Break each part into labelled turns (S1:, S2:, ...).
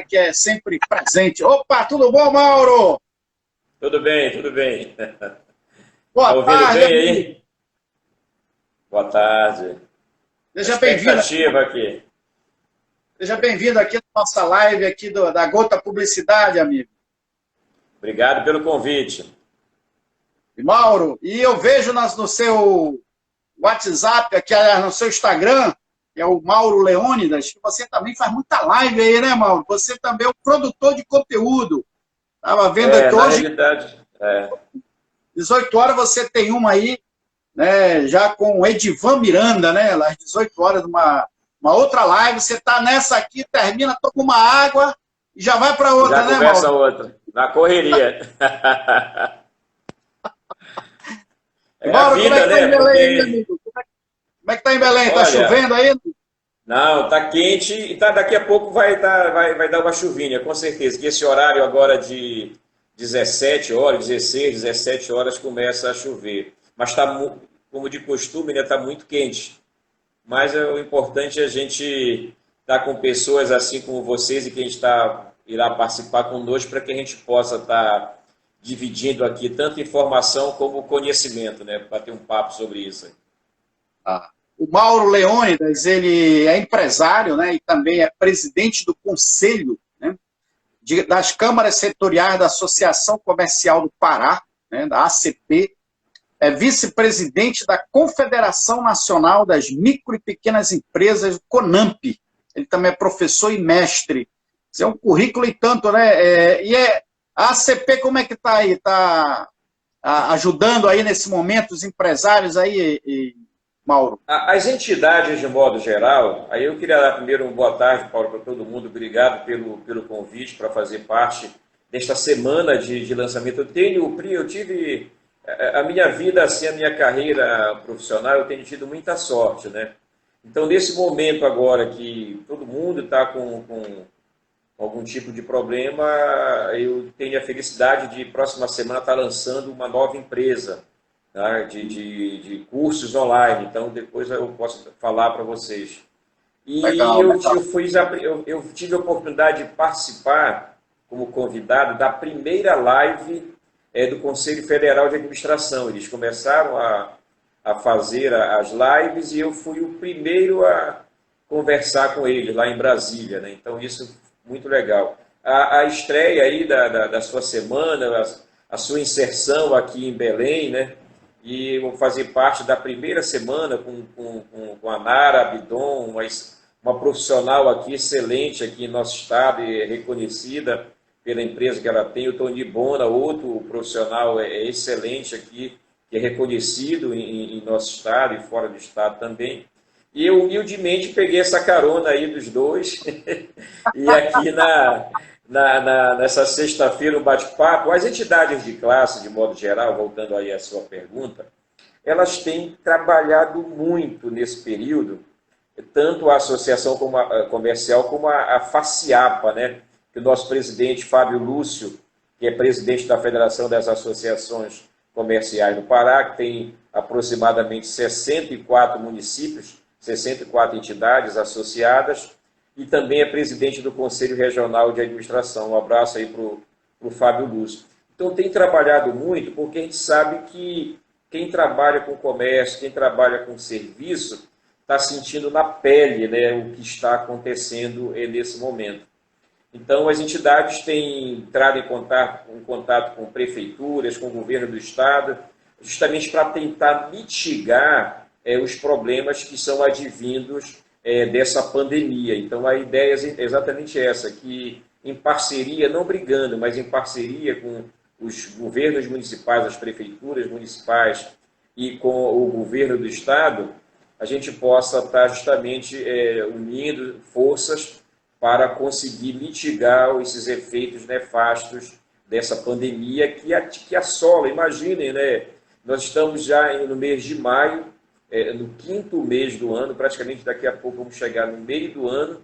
S1: que é sempre presente. Opa, tudo bom, Mauro?
S2: Tudo bem, tudo bem. Tá
S1: Boa
S2: ouvindo
S1: tarde,
S2: bem
S1: amigo.
S2: aí? Boa tarde. A
S1: Seja bem-vindo
S2: expectativa aqui.
S1: seja bem-vindo aqui na nossa live aqui da Gota Publicidade, amigo.
S2: Obrigado pelo convite.
S1: E, Mauro, e eu vejo no seu WhatsApp, aqui no seu Instagram, que é o Mauro Leônidas, que você também faz muita live aí, né, Mauro? Você também é um produtor de conteúdo. Estava vendo aqui
S2: Na
S1: hoje,
S2: realidade,
S1: 18 horas, você tem uma aí, né, já com o Edivan Miranda, né, às 18 horas, uma outra live, você está nessa aqui, termina, toma uma água e já vai para
S2: já
S1: outra, né,
S2: começa
S1: Mauro?
S2: outra. Na correria.
S1: E,
S2: É a
S1: Mauro, como é que
S2: vida,
S1: está em
S2: né?
S1: Belém aí,
S2: Porque,
S1: amigo? Como é que está em Belém? Está
S2: olha,
S1: chovendo aí?
S2: não, tá quente e daqui a pouco vai dar uma chuvinha, com certeza. Que esse horário agora de 17 horas, 16, 17 horas começa a chover. Mas está, como de costume, né? Tá muito quente. Mas o importante é a gente estar com pessoas assim como vocês e que a gente irá participar conosco para que a gente possa estar dividindo aqui tanto informação como conhecimento, né? Para ter um papo sobre isso.
S1: Ah, o Mauro Leônidas, ele é empresário, né, e também é presidente do conselho, né, das câmaras setoriais da Associação Comercial do Pará, né, da ACP, é vice-presidente da Confederação Nacional das Micro e Pequenas Empresas, CONAMP. Ele também é professor e mestre. Isso é um currículo e tanto, né? A ACP, como é que está aí? Está ajudando aí nesse momento os empresários aí, Mauro?
S2: As entidades, de modo geral, aí eu queria dar primeiro uma boa tarde, Paulo, para todo mundo. Obrigado pelo convite para fazer parte desta semana de lançamento. Eu tive a minha vida, assim, a minha carreira profissional, eu tenho tido muita sorte, né? Então, nesse momento agora que todo mundo está com algum tipo de problema, eu tenho a felicidade de, próxima semana, estar lançando uma nova empresa, tá? De cursos online. Então, depois eu posso falar para vocês. E
S1: Legal, legal.
S2: eu tive a oportunidade de participar, como convidado, da primeira live do Conselho Federal de Administração. Eles começaram a fazer as lives e eu fui o primeiro a conversar com eles lá em Brasília, né? Então, isso muito legal. A estreia aí da sua semana, a sua inserção aqui em Belém, né? E vou fazer parte da primeira semana com a Nara Abidon, uma profissional aqui excelente aqui em nosso estado e reconhecida pela empresa que ela tem, o Tony Bona, outro profissional excelente aqui, que é reconhecido em nosso estado e fora do estado também. E eu humildemente peguei essa carona aí dos dois e aqui nessa sexta-feira um bate-papo. As entidades de classe, de modo geral, voltando aí à sua pergunta, elas têm trabalhado muito nesse período, tanto a Associação Comercial como a FACIAPA, né? Que o nosso presidente Fábio Lúcio, que é presidente da Federação das Associações Comerciais do Pará, que tem aproximadamente 64 municípios, 64 entidades associadas, e também é presidente do Conselho Regional de Administração. Um abraço aí para o Fábio Lúcio. Então, tem trabalhado muito, porque a gente sabe que quem trabalha com comércio, quem trabalha com serviço, está sentindo na pele, né, o que está acontecendo nesse momento. Então, as entidades têm entrado em contato com prefeituras, com o governo do estado, justamente para tentar mitigar os problemas que são advindos dessa pandemia. Então, a ideia é exatamente essa, que em parceria, não brigando, mas em parceria com os governos municipais, as prefeituras municipais e com o governo do estado, a gente possa estar justamente unindo forças para conseguir mitigar esses efeitos nefastos dessa pandemia que assola. Imaginem, né? Nós estamos já no mês de maio, no quinto mês do ano, praticamente daqui a pouco vamos chegar no meio do ano,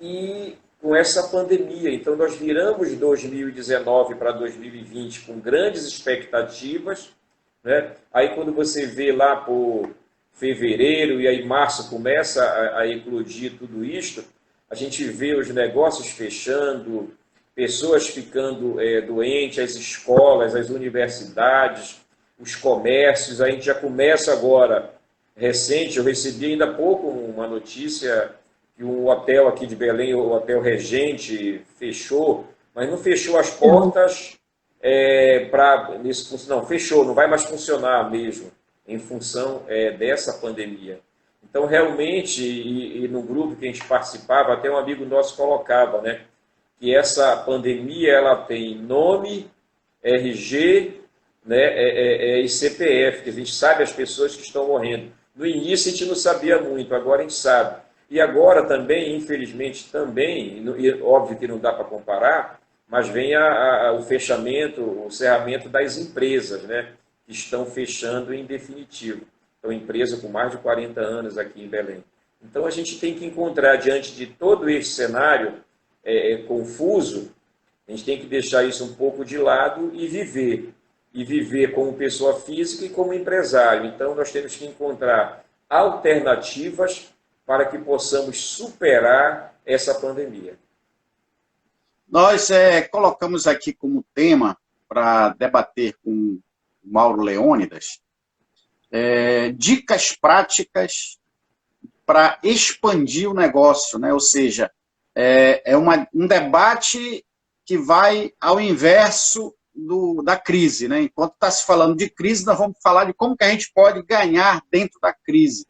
S2: e com essa pandemia. Então, nós viramos 2019 para 2020 com grandes expectativas, né? Aí, quando você vê lá por fevereiro e aí março começa a eclodir tudo isto, a gente vê os negócios fechando, pessoas ficando doentes, as escolas, as universidades, os comércios. A gente já começa agora, recente, eu recebi ainda há pouco uma notícia que um hotel aqui de Belém, o Hotel Regente, fechou, mas não fechou as portas não, fechou, não vai mais funcionar mesmo, em função dessa pandemia. Então, realmente, e no grupo que a gente participava, até um amigo nosso colocava, né, que essa pandemia ela tem nome, RG, né, e CPF, que a gente sabe as pessoas que estão morrendo. No início a gente não sabia muito, agora a gente sabe. E agora também, infelizmente, também, e óbvio que não dá para comparar, mas vem o fechamento, o cerramento das empresas, né, que estão fechando em definitivo. Então, empresa com mais de 40 anos aqui em Belém. Então, a gente tem que encontrar, diante de todo esse cenário confuso, a gente tem que deixar isso um pouco de lado e viver como pessoa física e como empresário. Então, nós temos que encontrar alternativas para que possamos superar essa pandemia.
S1: Nós colocamos aqui como tema para debater com o Mauro Leônidas dicas práticas para expandir o negócio, né? Ou seja, um debate que vai ao inverso da crise, né? Enquanto está se falando de crise, nós vamos falar de como que a gente pode ganhar dentro da crise.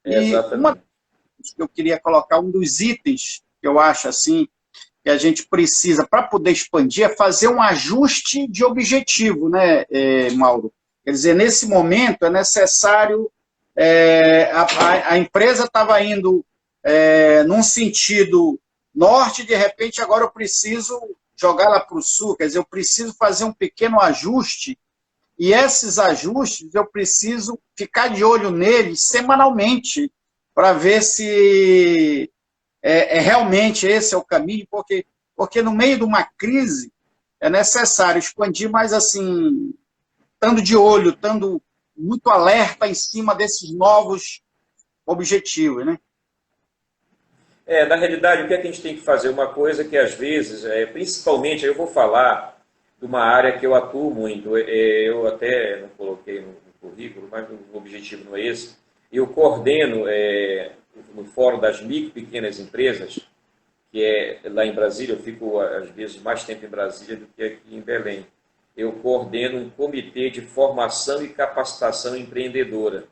S1: E uma coisa que eu queria colocar, um dos itens que eu acho assim que a gente precisa para poder expandir é fazer um ajuste de objetivo, né, Mauro? Quer dizer, nesse momento é necessário, a empresa estava indo num sentido norte, de repente agora eu preciso jogar lá para o sul, quer dizer, eu preciso fazer um pequeno ajuste, e esses ajustes eu preciso ficar de olho neles semanalmente, para ver se realmente esse é o caminho, porque no meio de uma crise é necessário expandir, mas assim, estando de olho, estando muito alerta em cima desses novos objetivos, né?
S2: Na realidade, o que é que a gente tem que fazer? Uma coisa que às vezes, principalmente, eu vou falar de uma área que eu atuo muito, eu até não coloquei no currículo, mas o objetivo não é esse. Eu coordeno no Fórum das Micro e Pequenas Empresas, que é lá em Brasília, eu fico às vezes mais tempo em Brasília do que aqui em Belém. Eu coordeno um comitê de formação e capacitação empreendedora.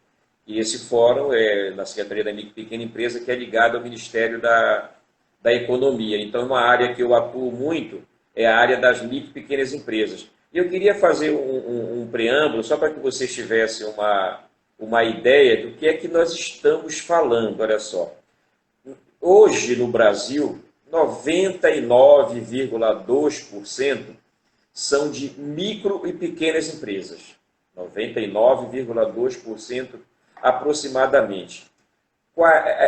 S2: E esse fórum é na Secretaria da Micro e Pequena Empresa, que é ligado ao Ministério da Economia. Então, uma área que eu atuo muito é a área das micro e pequenas empresas. E eu queria fazer um preâmbulo, só para que vocês tivessem uma ideia do que é que nós estamos falando. Olha só, hoje no Brasil, 99,2% são de micro e pequenas empresas. 99,2% aproximadamente.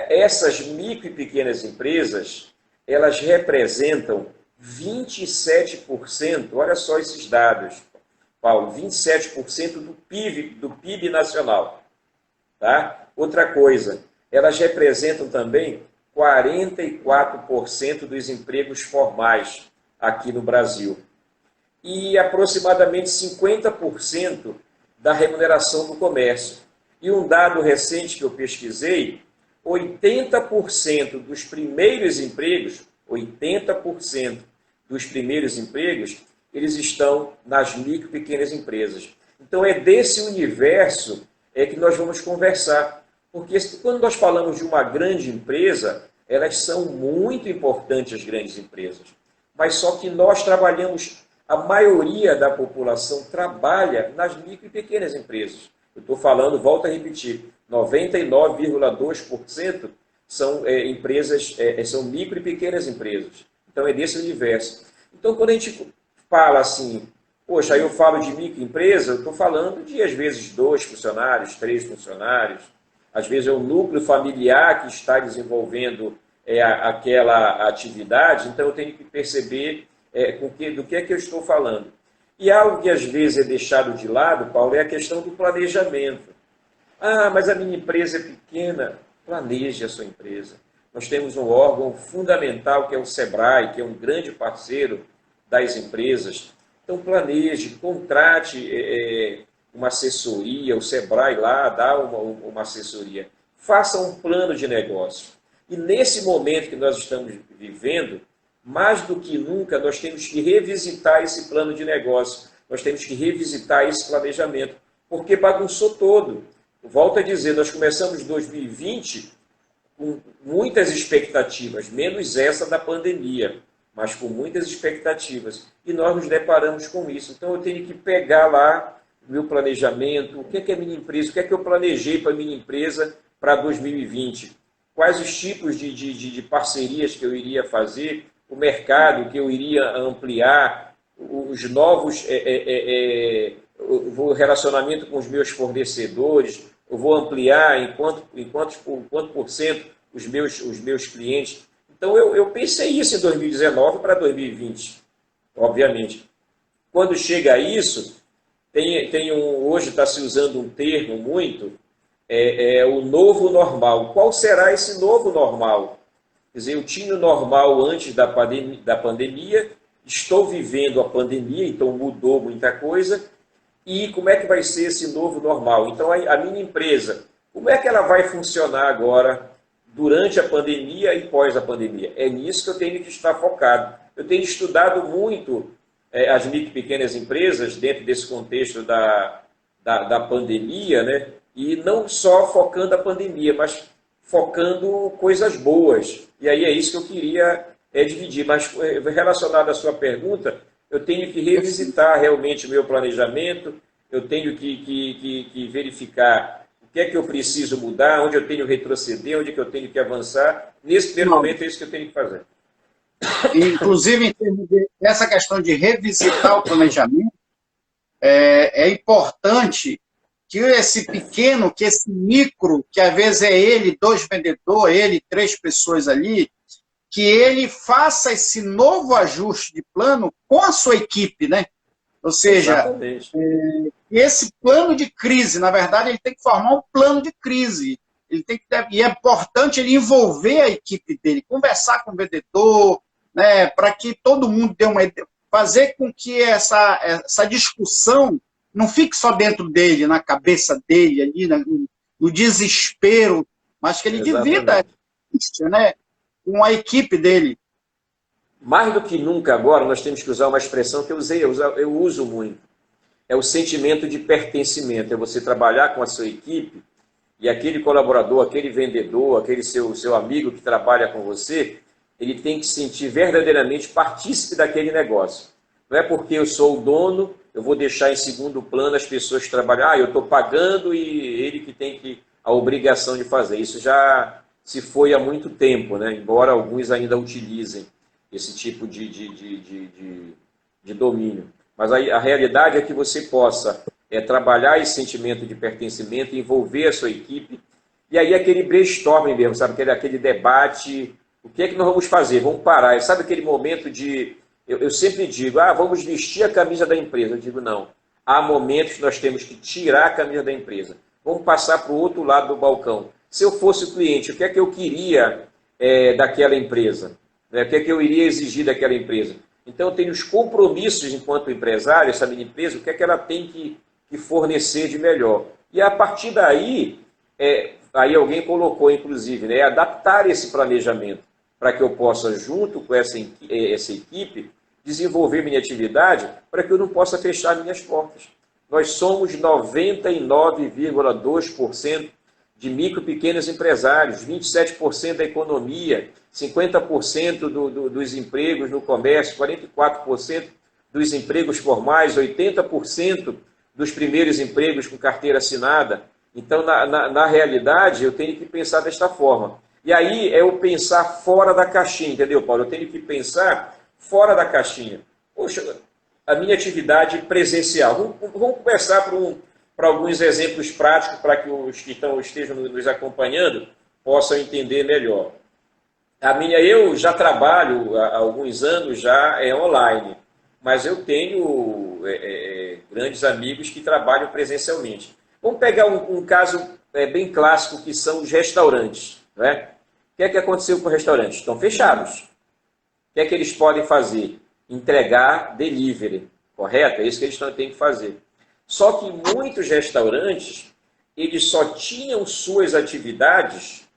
S2: Essas micro e pequenas empresas, elas representam 27%, olha só esses dados, Paulo, 27% do PIB nacional. Tá? Outra coisa, elas representam também 44% dos empregos formais aqui no Brasil. E aproximadamente 50% da remuneração do comércio. E um dado recente que eu pesquisei, 80% dos primeiros empregos, 80% dos primeiros empregos, eles estão nas micro e pequenas empresas. Então é desse universo que nós vamos conversar. Porque quando nós falamos de uma grande empresa, elas são muito importantes, as grandes empresas. Mas só que nós trabalhamos, a maioria da população trabalha nas micro e pequenas empresas. Eu estou falando, volto a repetir, 99,2% são empresas, são micro e pequenas empresas. Então é desse universo. Então quando a gente fala assim, poxa, aí eu falo de microempresa, eu estou falando de às vezes 2 funcionários, 3 funcionários, às vezes é um núcleo familiar que está desenvolvendo aquela atividade, então eu tenho que perceber do que é que eu estou falando. E algo que às vezes é deixado de lado, Paulo, é a questão do planejamento. Ah, mas a minha empresa é pequena. Planeje a sua empresa. nós temos um órgão fundamental que é o SEBRAE, que é um grande parceiro das empresas. Então planeje, contrate uma assessoria, o SEBRAE lá dá uma assessoria. Faça um plano de negócio. E nesse momento que nós estamos vivendo, mais do que nunca, nós temos que revisitar esse plano de negócio. Nós temos que revisitar esse planejamento, porque bagunçou todo. Volto a dizer, nós começamos 2020 com muitas expectativas, menos essa da pandemia, mas com muitas expectativas. E nós nos deparamos com isso. Então eu tenho que pegar lá o meu planejamento, o que é minha empresa, o que é que eu planejei para a minha empresa para 2020, quais os tipos de parcerias que eu iria fazer, o mercado que eu iria ampliar, os novos o relacionamento com os meus fornecedores, eu vou ampliar em quanto por cento os meus clientes. Então eu pensei isso em 2019 para 2020, obviamente. Quando chega a isso, hoje está se usando um termo muito, o novo normal. Qual será esse novo normal? Quer dizer, eu tinha o normal antes da pandemia, estou vivendo a pandemia, então mudou muita coisa. E como é que vai ser esse novo normal? Então, a minha empresa, como é que ela vai funcionar agora, durante a pandemia e pós a pandemia? É nisso que eu tenho que estar focado. Eu tenho estudado muito as micro e pequenas empresas, dentro desse contexto da pandemia, né? E não só focando a pandemia, mas focando coisas boas. E aí é isso que eu queria dividir. Mas relacionado à sua pergunta, eu tenho que revisitar realmente o meu planejamento, eu tenho que verificar o que é que eu preciso mudar, onde eu tenho que retroceder, onde é que eu tenho que avançar. Nesse primeiro momento é isso que eu tenho que fazer.
S1: Inclusive, em termos dessa questão de revisitar o planejamento, é importante que esse pequeno, que esse micro, que às vezes é ele, 2 vendedores, ele, 3 pessoas ali, que ele faça esse novo ajuste de plano com a sua equipe, né? Ou seja, esse plano de crise, na verdade, ele tem que formar um plano de crise. E é importante ele envolver a equipe dele, conversar com o vendedor, né, para que todo mundo dê uma ideia, fazer com que essa discussão não fique só dentro dele, na cabeça dele, ali, no desespero, mas que ele divida, né, com a equipe dele.
S2: Mais do que nunca agora, nós temos que usar uma expressão que eu uso muito. É o sentimento de pertencimento. É você trabalhar com a sua equipe e aquele colaborador, aquele vendedor, aquele seu amigo que trabalha com você, ele tem que se sentir verdadeiramente partícipe daquele negócio. Não é porque eu sou o dono, eu vou deixar em segundo plano as pessoas que trabalham. Eu estou pagando e ele que tem a obrigação de fazer. Isso já se foi há muito tempo, né? Embora alguns ainda utilizem esse tipo de domínio. Mas a realidade é que você possa trabalhar esse sentimento de pertencimento, envolver a sua equipe, e aí aquele brainstorming mesmo, sabe? Aquele debate, o que é que nós vamos fazer? Vamos parar. Sabe aquele momento de... Eu sempre digo, vamos vestir a camisa da empresa. Eu digo, não. Há momentos que nós temos que tirar a camisa da empresa. Vamos passar para o outro lado do balcão. Se eu fosse o cliente, o que é que eu queria daquela empresa? O que é que eu iria exigir daquela empresa? Então, eu tenho os compromissos enquanto empresário, essa minha empresa, o que é que ela tem que fornecer de melhor. E a partir daí, aí alguém colocou, inclusive, né, adaptar esse planejamento para que eu possa, junto com essa equipe, desenvolver minha atividade para que eu não possa fechar minhas portas. Nós somos 99,2% de micro e pequenos empresários, 27% da economia, 50% dos empregos no comércio, 44% dos empregos formais, 80% dos primeiros empregos com carteira assinada. Então, na realidade, eu tenho que pensar desta forma. E aí é o pensar fora da caixinha, entendeu, Paulo? Eu tenho que pensar fora da caixinha. Poxa, a minha atividade presencial. Vamos conversar para alguns exemplos práticos para que os que estejam nos acompanhando possam entender melhor. Eu já trabalho há alguns anos já online, mas eu tenho grandes amigos que trabalham presencialmente. Vamos pegar um caso bem clássico, que são os restaurantes. Né? que é que aconteceu com os restaurantes? Estão fechados. O que é que eles podem fazer? Entregar delivery, correto? É isso que eles têm que fazer. Só que muitos restaurantes, eles só tinham suas atividades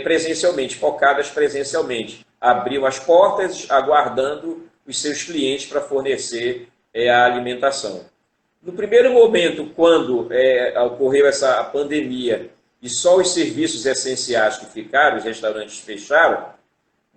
S2: presencialmente, focadas presencialmente. Abriam as portas, aguardando os seus clientes para fornecer a alimentação. No primeiro momento, quando ocorreu essa pandemia e só os serviços essenciais que ficaram, os restaurantes fecharam,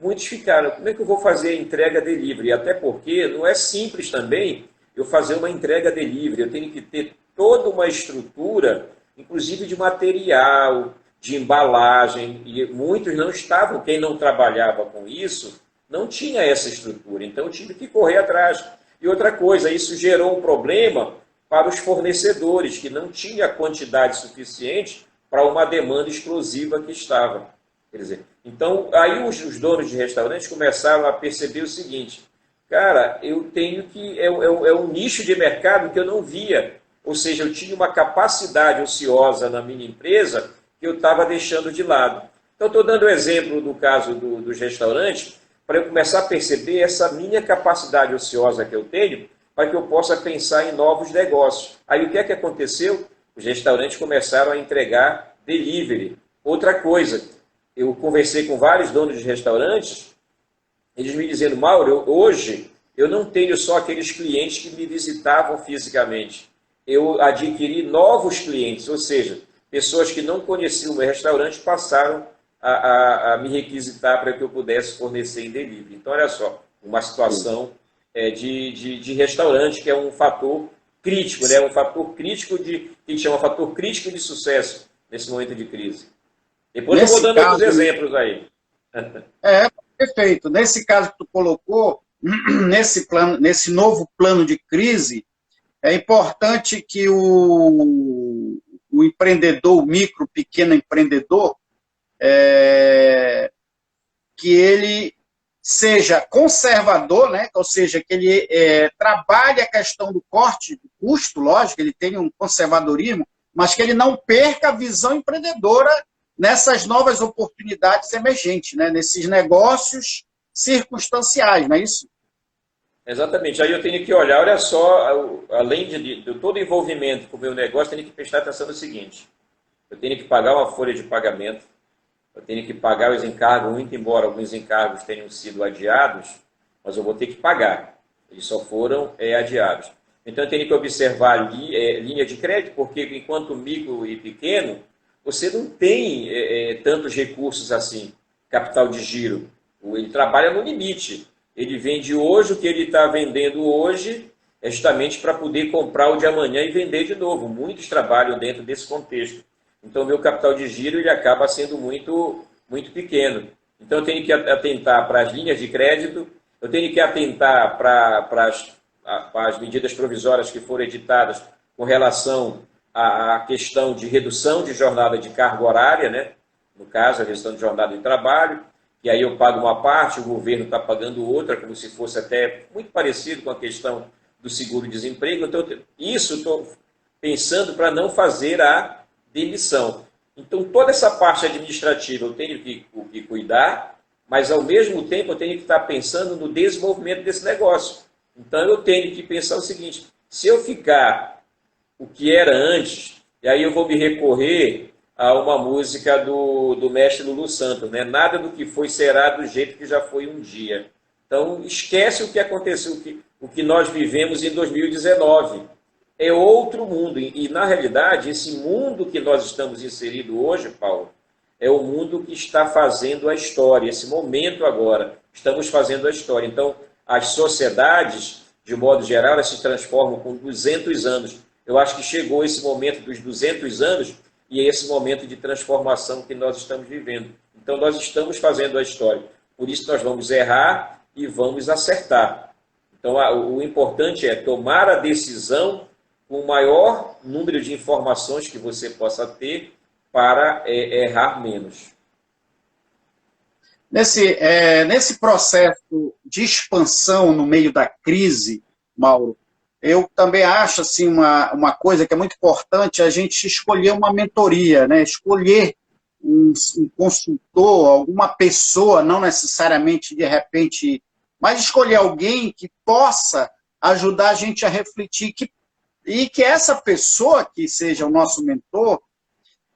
S2: muitos ficaram, como é que eu vou fazer a entrega delivery? Até porque não é simples também eu fazer uma entrega delivery, eu tenho que ter toda uma estrutura, inclusive de material, de embalagem, e muitos não estavam, quem não trabalhava com isso, não tinha essa estrutura, então eu tive que correr atrás. E outra coisa, isso gerou um problema para os fornecedores, que não tinha quantidade suficiente para uma demanda explosiva que estava. Quer dizer, então, aí os donos de restaurantes começaram a perceber o seguinte, cara, eu tenho que... É um nicho de mercado que eu não via, ou seja, eu tinha uma capacidade ociosa na minha empresa que eu estava deixando de lado. Então, estou dando o exemplo do caso dos restaurantes, para eu começar a perceber essa minha capacidade ociosa que eu tenho, para que eu possa pensar em novos negócios. Aí o que é que aconteceu? Os restaurantes começaram a entregar delivery. Outra coisa, eu conversei com vários donos de restaurantes, eles me dizendo, Mauro, hoje eu não tenho só aqueles clientes que me visitavam fisicamente. Eu adquiri novos clientes, ou seja, pessoas que não conheciam o meu restaurante passaram a me requisitar para que eu pudesse fornecer em delivery. Então, olha só, uma situação de restaurante, que é um fator crítico, né? Um fator crítico que a gente chama fator crítico de sucesso nesse momento de crise. Depois eu vou dando outros exemplos aí.
S1: Perfeito. Nesse caso que tu colocou, nesse novo plano de crise, é importante que o empreendedor, o micro, pequeno empreendedor, que ele seja conservador, né? Ou seja, que ele trabalhe a questão do corte do custo, lógico, ele tem um conservadorismo, mas que ele não perca a visão empreendedora nessas novas oportunidades emergentes, né? Nesses negócios circunstanciais, não é isso?
S2: Exatamente. Aí eu tenho que olhar, olha só, além de todo o envolvimento com o meu negócio, eu tenho que prestar atenção no seguinte, eu tenho que pagar uma folha de pagamento, eu tenho que pagar os encargos, muito embora alguns encargos tenham sido adiados, mas eu vou ter que pagar. Eles só foram adiados. Então, eu tenho que observar linha de crédito, porque enquanto micro e pequeno, você não tem tantos recursos assim, capital de giro. Ele trabalha no limite. Ele vende hoje o que ele está vendendo hoje, justamente para poder comprar o de amanhã e vender de novo. Muitos trabalham dentro desse contexto. Então, o meu capital de giro ele acaba sendo muito, muito pequeno. Então, eu tenho que atentar para as linhas de crédito, eu tenho que atentar para as medidas provisórias que foram editadas com relação à questão de redução de jornada de carga horária, né? No caso, a redução de jornada de trabalho, e aí eu pago uma parte, o governo está pagando outra, como se fosse até muito parecido com a questão do seguro-desemprego. Então, isso estou pensando para não fazer a demissão. Então, toda essa parte administrativa eu tenho que cuidar, mas, ao mesmo tempo, eu tenho que estar pensando no desenvolvimento desse negócio. Então, eu tenho que pensar o seguinte, se eu ficar o que era antes, e aí eu vou me recorrer a uma música do mestre Lulu Santos, né? Nada do que foi será do jeito que já foi um dia. Então, esquece o que aconteceu, o que nós vivemos em 2019. É outro mundo. E, na realidade, esse mundo que nós estamos inseridos hoje, Paulo, é o mundo que está fazendo a história. Esse momento agora, estamos fazendo a história. Então, as sociedades, de modo geral, elas se transformam com 200 anos. Eu acho que chegou esse momento dos 200 anos e é esse momento de transformação que nós estamos vivendo. Então, nós estamos fazendo a história. Por isso, nós vamos errar e vamos acertar. Então, o importante é tomar a decisão com o maior número de informações que você possa ter para errar menos.
S1: Nesse processo de expansão no meio da crise, Mauro, eu também acho assim, uma coisa que é muito importante, a gente escolher uma mentoria, né? Escolher um consultor, alguma pessoa, não necessariamente de repente, mas escolher alguém que possa ajudar a gente a refletir, e que essa pessoa que seja o nosso mentor,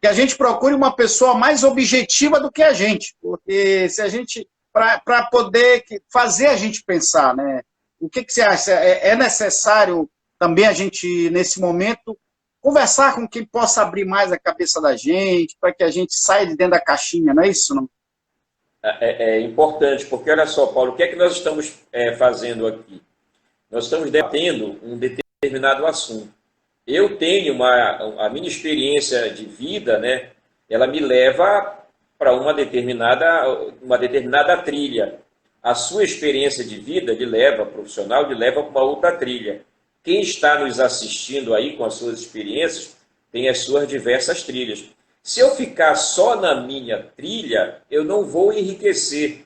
S1: que a gente procure uma pessoa mais objetiva do que a gente, porque se a gente, para poder fazer a gente pensar, né? O que você acha? É necessário também a gente, nesse momento, conversar com quem possa abrir mais a cabeça da gente, para que a gente saia de dentro da caixinha, não é isso? Não?
S2: É importante, porque olha só, Paulo, o que é que nós estamos fazendo aqui? Nós estamos debatendo um determinado assunto. Eu tenho a minha experiência de vida, né? Ela me leva para uma determinada trilha. A sua experiência de vida lhe leva, profissional, lhe leva para uma outra trilha. Quem está nos assistindo aí com as suas experiências tem as suas diversas trilhas. Se eu ficar só na minha trilha, eu não vou enriquecer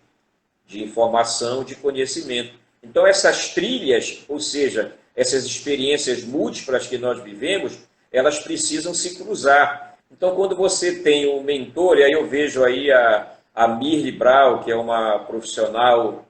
S2: de informação, de conhecimento. Então, essas trilhas, ou seja, essas experiências múltiplas que nós vivemos, elas precisam se cruzar. Então, quando você tem um mentor, e aí eu vejo aí a Mirli Brau, que é uma profissional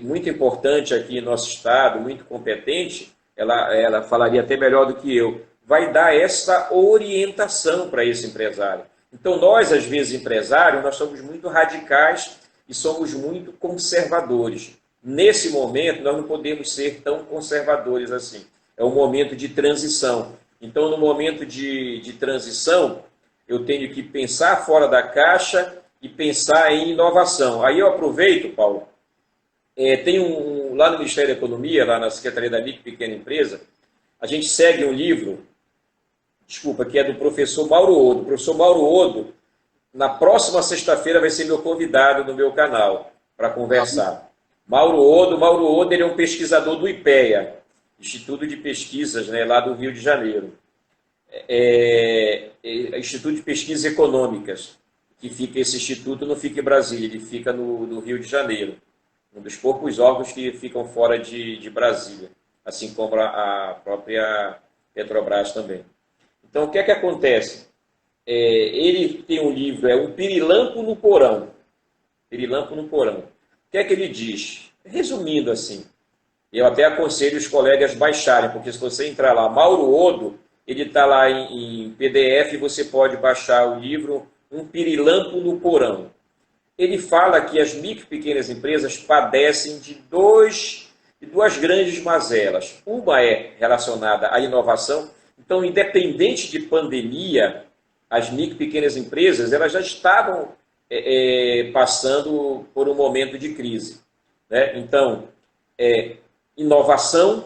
S2: muito importante aqui em nosso estado, muito competente, ela falaria até melhor do que eu, vai dar essa orientação para esse empresário. Então, nós, às vezes, empresários, nós somos muito radicais e somos muito conservadores. Nesse momento, nós não podemos ser tão conservadores assim. É um momento de transição. Então, no momento de transição, eu tenho que pensar fora da caixa e pensar em inovação. Aí eu aproveito, Paulo, tem lá no Ministério da Economia, lá na Secretaria da Micro e Pequena Empresa, a gente segue um livro, que é do professor Mauro Odo. O professor Mauro Odo, na próxima sexta-feira, vai ser meu convidado no meu canal para conversar. Mauro Odo, ele é um pesquisador do IPEA, Instituto de Pesquisas, né, lá do Rio de Janeiro. Instituto de Pesquisas Econômicas, que fica, esse instituto não fica em Brasília, ele fica no Rio de Janeiro, um dos poucos órgãos que ficam fora de Brasília, assim como a própria Petrobras também. Então, o que é que acontece? Ele tem um livro, Um Pirilampo no Porão. Pirilampo no Porão. O que é que ele diz? Resumindo assim, eu até aconselho os colegas baixarem, porque se você entrar lá, Mauro Odo, ele está lá em PDF, você pode baixar o livro Um Pirilampo no Porão. Ele fala que as micro e pequenas empresas padecem de duas grandes mazelas. Uma é relacionada à inovação. Então, independente de pandemia, as micro e pequenas empresas elas já estavam passando por um momento de crise, né? Então, inovação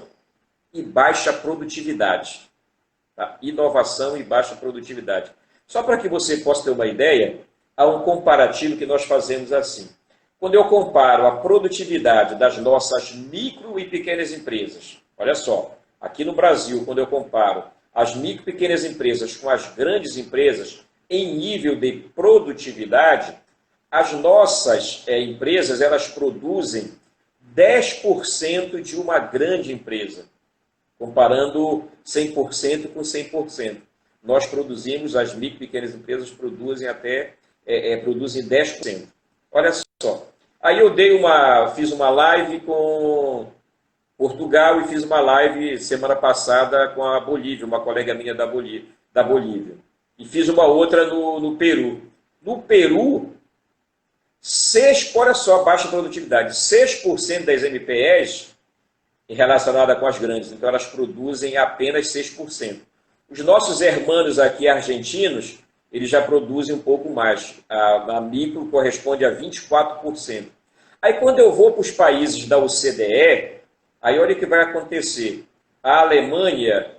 S2: e baixa produtividade. Tá? Inovação e baixa produtividade. Só para que você possa ter uma ideia, há um comparativo que nós fazemos assim. Quando eu comparo a produtividade das nossas micro e pequenas empresas, olha só, aqui no Brasil, quando eu comparo as micro e pequenas empresas com as grandes empresas, em nível de produtividade, as nossas empresas elas produzem 10% de uma grande empresa, comparando 100% com 100%. Nós produzimos, as micro e pequenas empresas produzem produzem 10%. Olha só, aí eu fiz uma live com Portugal e fiz uma live semana passada com a Bolívia, uma colega minha da Bolívia. E fiz uma outra no Peru. No Peru, olha só a baixa produtividade, 6% das MPEs relacionadas com as grandes, então elas produzem apenas 6%. Os nossos irmãos aqui argentinos, eles já produzem um pouco mais, a micro corresponde a 24%. Aí quando eu vou para os países da OCDE, aí olha o que vai acontecer. A Alemanha,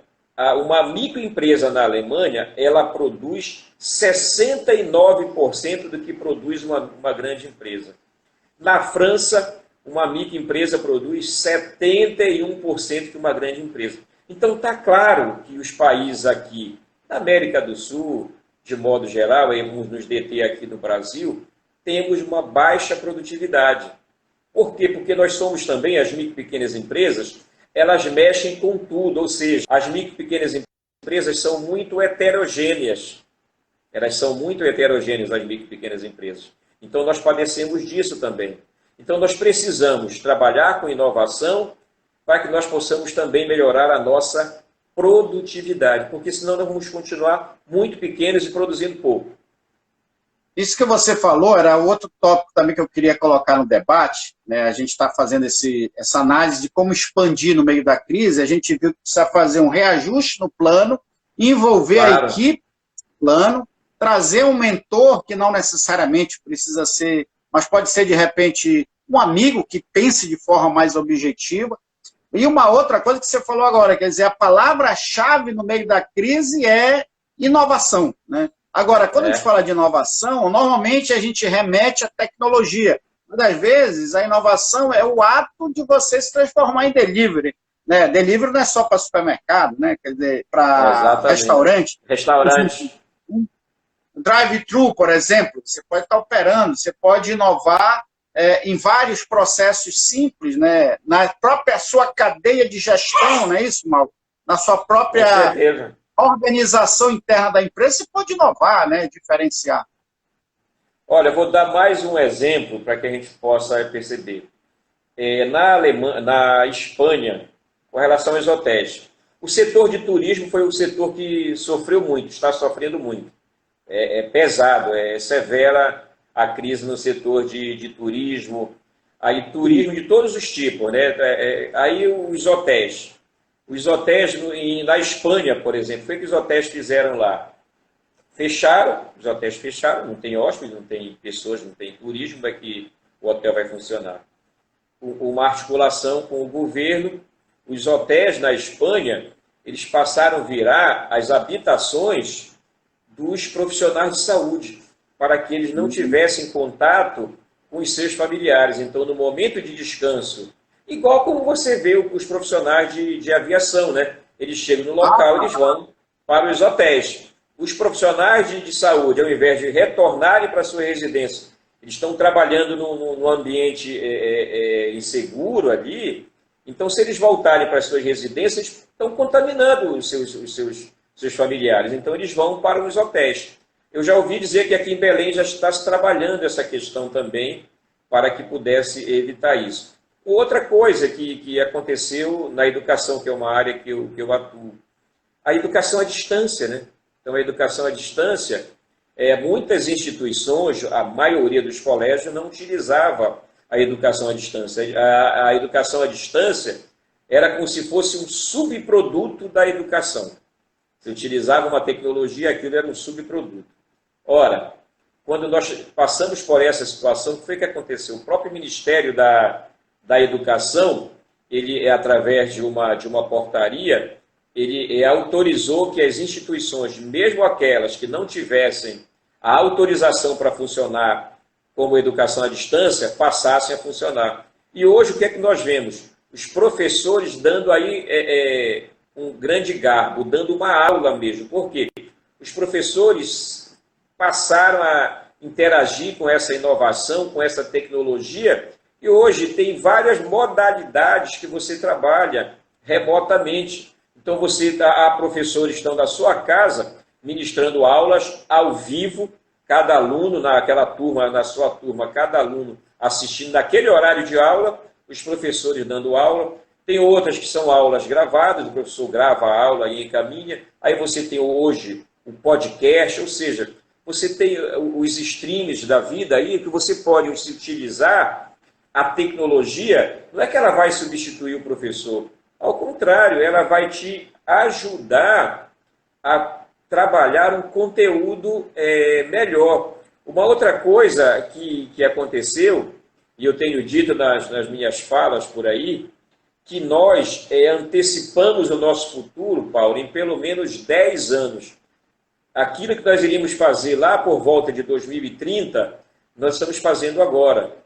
S2: uma microempresa na Alemanha, ela produz 69% do que produz uma grande empresa. Na França, uma microempresa produz 71% que uma grande empresa. Então está claro que os países aqui, na América do Sul, de modo geral, vamos nos deter aqui no Brasil, temos uma baixa produtividade. Por quê? Porque nós somos também, as micro e pequenas empresas, elas mexem com tudo, ou seja, as micro e pequenas empresas são muito heterogêneas. Elas são muito heterogêneas, as micro e pequenas empresas. Então, nós padecemos disso também. Então, nós precisamos trabalhar com inovação para que nós possamos também melhorar a nossa produtividade, porque senão nós vamos continuar muito pequenos e produzindo pouco.
S1: Isso que você falou era outro tópico também que eu queria colocar no debate, né? A gente está fazendo essa análise de como expandir no meio da crise. A gente viu que precisa fazer um reajuste no plano, envolver a equipe no plano, trazer um mentor que não necessariamente precisa ser, mas pode ser de repente um amigo que pense de forma mais objetiva. E uma outra coisa que você falou agora, quer dizer, a palavra-chave no meio da crise é inovação, né? Agora, quando a gente fala de inovação, normalmente a gente remete à tecnologia. Muitas vezes, a inovação é o ato de você se transformar em delivery. Né? Delivery não é só para supermercado, né? Quer dizer, para restaurante.
S2: Restaurante.
S1: Drive-thru, por exemplo, você pode estar operando, você pode inovar em vários processos simples, né? Na própria sua cadeia de gestão, não é isso, Mauro? Na sua própria...
S2: Com certeza.
S1: Organização interna da empresa, você pode inovar, né? Diferenciar.
S2: Olha, eu vou dar mais um exemplo para que a gente possa perceber. Na Espanha, com relação aos hotéis, o setor de turismo foi o setor que sofreu muito, está sofrendo muito. É pesado, é severa a crise no setor de turismo, aí turismo de todos os tipos, né? Aí os hotéis. Os hotéis na Espanha, por exemplo, foi o que os hotéis fizeram lá. Fecharam, os hotéis fecharam, não tem hóspedes, não tem pessoas, não tem turismo, como é que o hotel vai funcionar? Uma articulação com o governo, os hotéis na Espanha, eles passaram a virar as habitações dos profissionais de saúde, para que eles não tivessem contato com os seus familiares. Então, no momento de descanso, igual como você vê os profissionais de aviação, né? Eles chegam no local, eles vão para os hotéis. Os profissionais de saúde, ao invés de retornarem para a sua residência, eles estão trabalhando num ambiente inseguro ali. Então, se eles voltarem para as suas residências, estão contaminando os seus familiares. Então, eles vão para os hotéis. Eu já ouvi dizer que aqui em Belém já está se trabalhando essa questão também, para que pudesse evitar isso. Outra coisa que aconteceu na educação, que é uma área que eu atuo, a educação à distância, né? Então, a educação à distância, muitas instituições, a maioria dos colégios, não utilizava a educação à distância. A educação à distância era como se fosse um subproduto da educação. Você utilizava uma tecnologia, aquilo era um subproduto. Ora, quando nós passamos por essa situação, o que foi que aconteceu? O próprio Ministério da Educação, ele, através de uma portaria, ele autorizou que as instituições, mesmo aquelas que não tivessem a autorização para funcionar como educação à distância, passassem a funcionar. E hoje o que é que nós vemos? Os professores dando aí um grande garbo, dando uma aula mesmo. Por quê? Os professores passaram a interagir com essa inovação, com essa tecnologia, e hoje tem várias modalidades que você trabalha remotamente. Então, há professores que estão da sua casa ministrando aulas ao vivo, cada aluno na sua turma, cada aluno assistindo naquele horário de aula, os professores dando aula. Tem outras que são aulas gravadas, o professor grava a aula e encaminha. Aí você tem hoje o podcast, ou seja, você tem os streams da vida aí que você pode utilizar. A tecnologia, não é que ela vai substituir o professor, ao contrário, ela vai te ajudar a trabalhar um conteúdo melhor. Uma outra coisa que aconteceu, e eu tenho dito nas minhas falas por aí, que nós antecipamos o nosso futuro, Paulo, em pelo menos 10 anos. Aquilo que nós iríamos fazer lá por volta de 2030, nós estamos fazendo agora.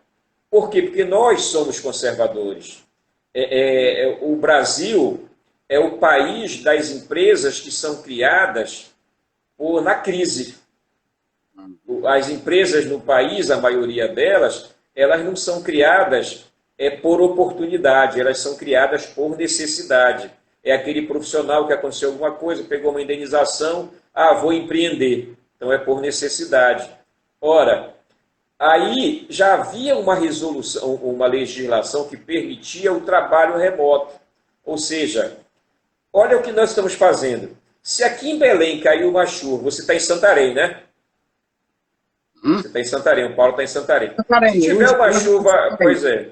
S2: Por quê? Porque nós somos conservadores. O Brasil é o país das empresas que são criadas na crise. As empresas no país, a maioria delas, elas não são criadas por oportunidade, elas são criadas por necessidade. É aquele profissional que aconteceu alguma coisa, pegou uma indenização, vou empreender. Então é por necessidade. Ora, aí já havia uma resolução, uma legislação que permitia o trabalho remoto. Ou seja, olha o que nós estamos fazendo. Se aqui em Belém caiu uma chuva, você está em Santarém, né? Você está em Santarém, o Paulo está em Santarém. Se tiver uma chuva, pois é.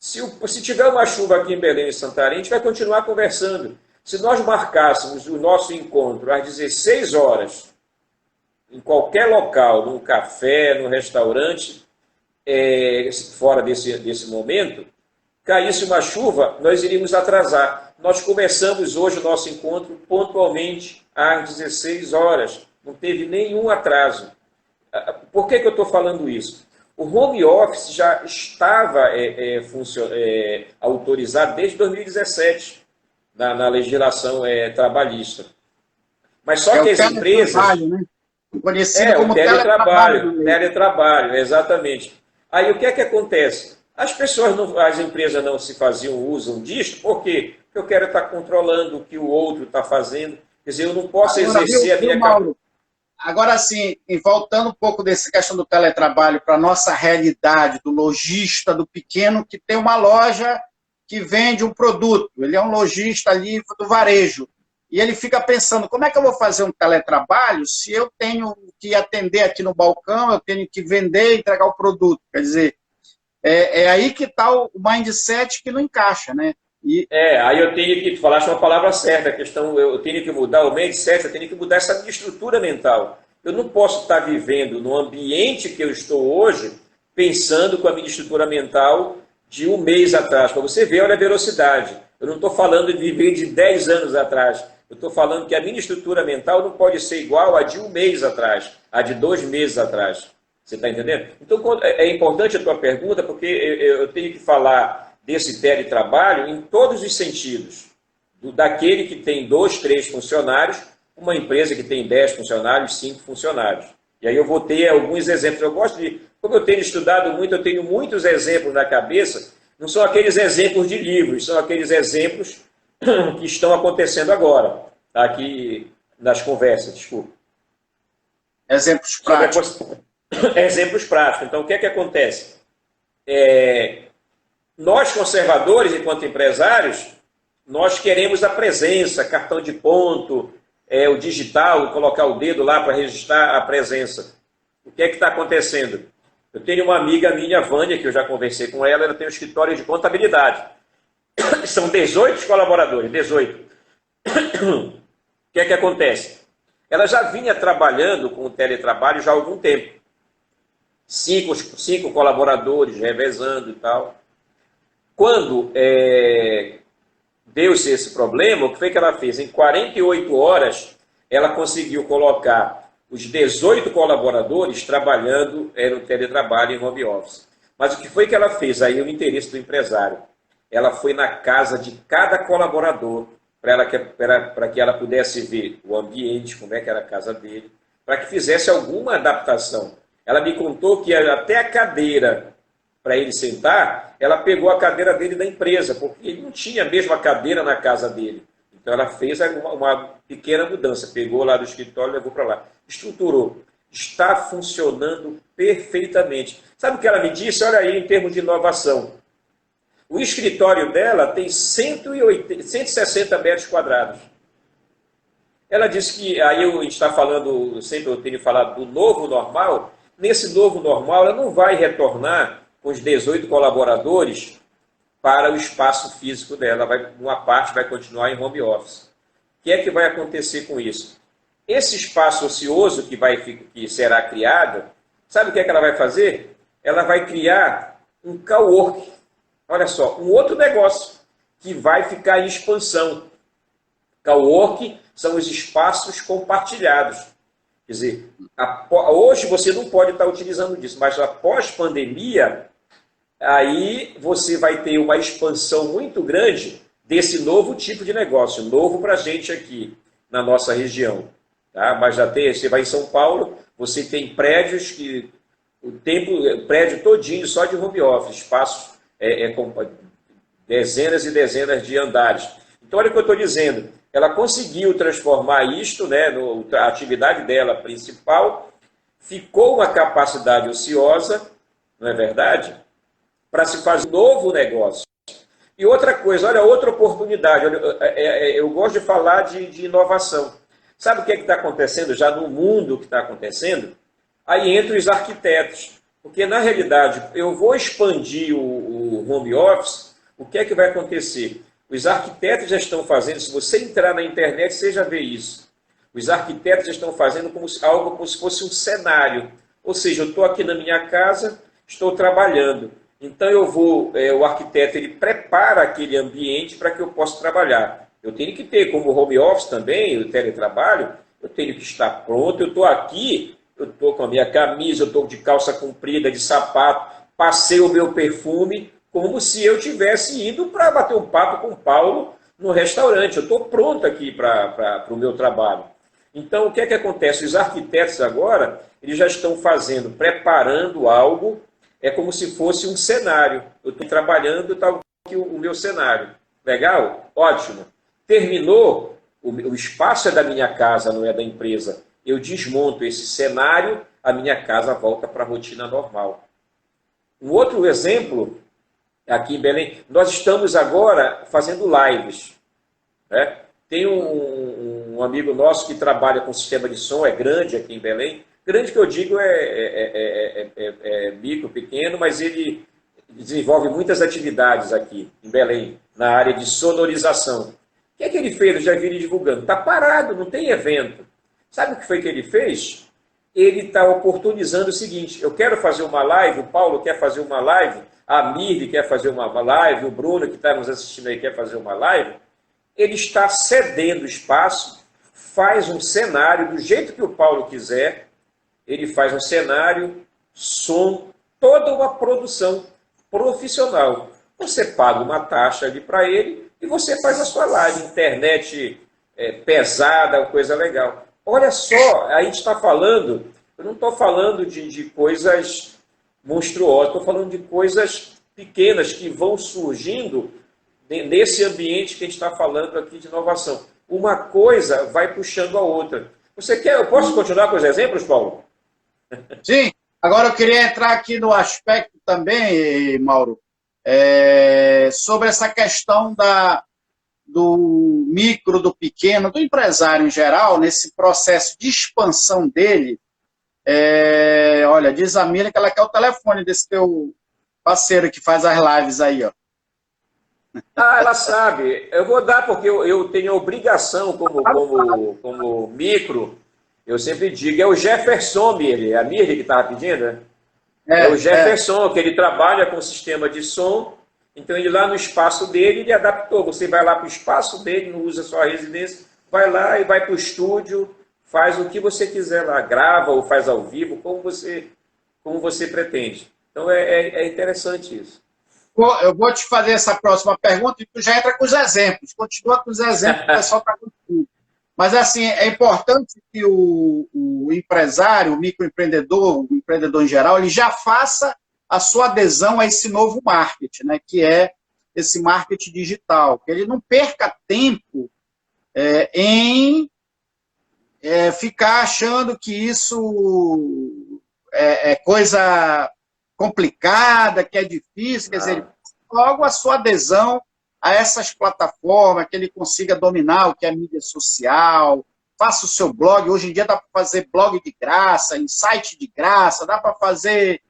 S2: Se tiver uma chuva aqui em Belém e Santarém, a gente vai continuar conversando. Se nós marcássemos o nosso encontro às 16 horas, em qualquer local, num café, num restaurante, fora desse momento, caísse uma chuva, nós iríamos atrasar. Nós começamos hoje o nosso encontro pontualmente às 16 horas. Não teve nenhum atraso. Por que eu estou falando isso? O home office já estava autorizado desde 2017 na legislação trabalhista. Mas só que as empresas...
S1: Trabalho, né? Conhecido como
S2: o teletrabalho, exatamente. Aí o que é que acontece? As empresas não se faziam uso disso, por quê? Porque eu quero estar controlando o que o outro está fazendo. Quer dizer, eu não posso exercer a minha...
S1: Mauro, agora sim, voltando um pouco dessa questão do teletrabalho para a nossa realidade, do lojista, do pequeno, que tem uma loja que vende um produto. Ele é um lojista ali do varejo. E ele fica pensando, como é que eu vou fazer um teletrabalho se eu tenho que atender aqui no balcão, eu tenho que vender e entregar o produto? Quer dizer, é aí que está o mindset que não encaixa, né?
S2: Aí eu tenho que, falaste uma palavra certa, a questão, eu tenho que mudar o mindset, eu tenho que mudar essa minha estrutura mental. Eu não posso estar vivendo no ambiente que eu estou hoje, pensando com a minha estrutura mental de um mês atrás. Para você ver, olha a velocidade. Eu não estou falando de viver de 10 anos atrás. Eu estou falando que a minha estrutura mental não pode ser igual a de um mês atrás, a de 2 meses atrás. Você está entendendo? Então, é importante a tua pergunta, porque eu tenho que falar desse teletrabalho em todos os sentidos. Daquele que tem 2, 3 funcionários, uma empresa que tem 10 funcionários, 5 funcionários. E aí eu vou ter alguns exemplos. Eu gosto de, como eu tenho estudado muito, eu tenho muitos exemplos na cabeça. Não são aqueles exemplos de livros, são aqueles exemplos que estão acontecendo agora, tá? Aqui nas conversas, desculpa.
S1: Exemplos práticos.
S2: Exemplos práticos. Então, o que é que acontece? Nós, conservadores, enquanto empresários, nós queremos a presença, cartão de ponto, o digital, colocar o dedo lá para registrar a presença. O que é que está acontecendo? Eu tenho uma amiga minha, Vânia, que eu já conversei com ela, ela tem um escritório de contabilidade. São 18 colaboradores, 18. O que é que acontece? Ela já vinha trabalhando com o teletrabalho já há algum tempo. 5 colaboradores, revezando e tal. Quando deu-se esse problema, o que foi que ela fez? Em 48 horas, ela conseguiu colocar os 18 colaboradores trabalhando no teletrabalho em home office. Mas o que foi que ela fez? Aí o interesse do empresário. Ela foi na casa de cada colaborador para que ela pudesse ver o ambiente, como é que era a casa dele, para que fizesse alguma adaptação. Ela me contou que até a cadeira para ele sentar, ela pegou a cadeira dele da empresa, porque ele não tinha a mesma cadeira na casa dele. Então ela fez uma pequena mudança, pegou lá do escritório e levou para lá. Estruturou. Está funcionando perfeitamente. Sabe o que ela me disse? Olha aí, em termos de inovação. O escritório dela tem 160 metros quadrados. Ela disse que, aí a gente está falando, sempre eu tenho falado do novo normal, nesse novo normal ela não vai retornar com os 18 colaboradores para o espaço físico dela. Uma parte vai continuar em home office. O que é que vai acontecer com isso? Esse espaço ocioso que será criado, sabe o que é que ela vai fazer? Ela vai criar um cowork. Olha só, um outro negócio que vai ficar em expansão. Cowork são os espaços compartilhados. Quer dizer, hoje você não pode estar utilizando disso, mas após pandemia, aí você vai ter uma expansão muito grande desse novo tipo de negócio, novo para a gente aqui na nossa região. Tá? Mas você vai em São Paulo, você tem prédios que prédio todinho só de home office, espaços com dezenas e dezenas de andares. Então, olha o que eu estou dizendo. Ela conseguiu transformar isto, né, a atividade dela principal, ficou uma capacidade ociosa, não é verdade? Para se fazer um novo negócio. E outra coisa, olha, outra oportunidade. Eu gosto de falar de inovação. Sabe o que está acontecendo já no mundo que está acontecendo? Aí entra os arquitetos. Porque, na realidade, eu vou expandir o home office, o que é que vai acontecer? Os arquitetos já estão fazendo, se você entrar na internet, você já vê isso. Os arquitetos já estão fazendo algo como se fosse um cenário. Ou seja, eu estou aqui na minha casa, estou trabalhando. Então o arquiteto ele prepara aquele ambiente para que eu possa trabalhar. Eu tenho que ter, como home office também, o teletrabalho, eu tenho que estar pronto, eu estou aqui, eu estou com a minha camisa, eu estou de calça comprida, de sapato, passei o meu perfume, como se eu tivesse ido para bater um papo com o Paulo no restaurante. Eu estou pronto aqui para o meu trabalho. Então, o que é que acontece? Os arquitetos agora, eles já estão preparando algo, é como se fosse um cenário. Eu estou trabalhando, está aqui o meu cenário. Legal? Ótimo. Terminou, o espaço é da minha casa, não é da empresa. Eu desmonto esse cenário, a minha casa volta para a rotina normal. Um outro exemplo, aqui em Belém, nós estamos agora fazendo lives. Né? Tem um amigo nosso que trabalha com sistema de som, é grande aqui em Belém. Grande que eu digo é micro, pequeno, mas ele desenvolve muitas atividades aqui em Belém, na área de sonorização. O que é que ele fez? Eu já vi ele divulgando. Está parado, não tem evento. Sabe o que foi que ele fez? Ele está oportunizando o seguinte, eu quero fazer uma live, o Paulo quer fazer uma live, a Mirve quer fazer uma live, o Bruno que está nos assistindo aí quer fazer uma live. Ele está cedendo espaço, faz um cenário do jeito que o Paulo quiser, ele faz um cenário, som, toda uma produção profissional. Você paga uma taxa ali para ele e você faz a sua live, internet pesada, coisa legal. Olha só, a gente está falando, eu não estou falando de coisas monstruosas, estou falando de coisas pequenas que vão surgindo nesse ambiente que a gente está falando aqui de inovação. Uma coisa vai puxando a outra. Você quer? Eu posso continuar com os exemplos, Paulo?
S1: Sim. Agora eu queria entrar aqui no aspecto também, Mauro, sobre essa questão do micro, do pequeno, do empresário em geral, nesse processo de expansão dele. Olha, diz a Mila que ela quer o telefone desse teu parceiro que faz as lives aí, ó.
S2: Ah, ela sabe. Eu vou dar porque eu tenho a obrigação como micro, eu sempre digo, é o Jefferson Mirri, é a Mirri que estava pedindo, né? É o Jefferson, que ele trabalha com sistema de som, então ele lá no espaço dele, ele adaptou. Você vai lá para o espaço dele, não usa só a residência, vai lá e vai para o estúdio, faz o que você quiser lá, grava ou faz ao vivo, como você pretende. Então é interessante isso.
S1: Eu vou te fazer essa próxima pergunta e tu já entra com os exemplos. Continua com os exemplos, o pessoal está contigo. Mas, assim, é importante que o empresário, o microempreendedor, o empreendedor em geral, ele já faça a sua adesão a esse novo marketing, né, que é esse marketing digital. Que ele não perca tempo em ficar achando que isso é coisa complicada, que é difícil, quer dizer, logo a sua adesão a essas plataformas, que ele consiga dominar o que é mídia social, faça o seu blog. Hoje em dia dá para fazer blog de graça, site de graça, dá para fazer